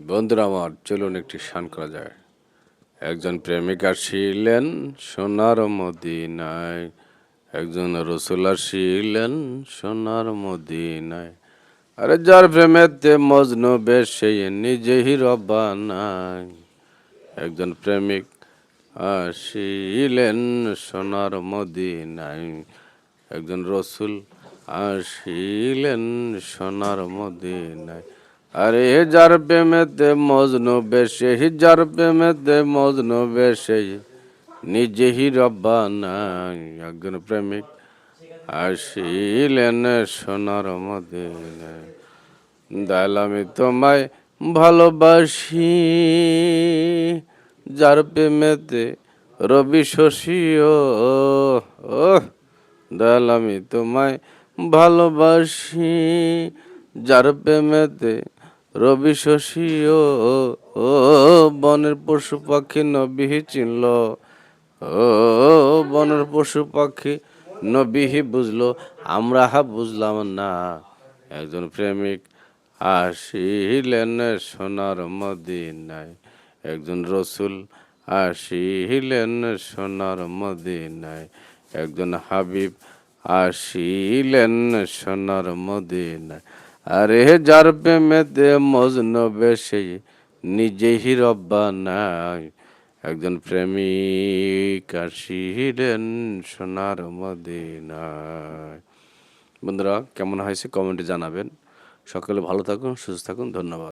বন্ধুরা আমার, চলুন একটি শান করা যায়। একজন প্রেমিক আসিলেন সোনার মদিনায়, একজন রসুল আসিলেন সোনার মদিনায়। আরে যার প্রেমেতে মজনু বেশে নিজেই রব্বানায়। একজন প্রেমিক আসিলেন সোনার মদিনায়, একজন রসুল আসিলেন সোনার মদিনায়। আরে যার প্রেমেতে মজনু বেশে, যার প্রেমেতে মজনু বেশে নিজেই রব্বানা। একজন প্রেমিক আসিলেন সোনার মদিনায়। দয়াল আমি তোমায় ভালোবাসি, যার প্রেমেতে রবি শশীও। ও দয়াল আমি তোমায় ভালোবাসি, যার প্রেমেতে রবি শশীও। ও বনের পশু পাখি নবী চিনল, ও বনের পশু পাখি নবী বুঝলো, আমরা বুঝলাম না। একজন প্রেমিক আসিলেন সোনার মদিনায়, একজন রসুল আসিলেন সোনার মদিনায়। একজন হাবিব আসিলেন সোনার মদিনায়। আরে যার প্রেমেতে মজনু বেশে নিজেই রব্বানা। একজন প্রেমিক আসিলেন সোনার মদিনায়। বন্ধুরা, কেমন হয়েছে কমেন্টে জানাবেন। সকলে ভালো থাকুন, সুস্থ থাকুন। ধন্যবাদ।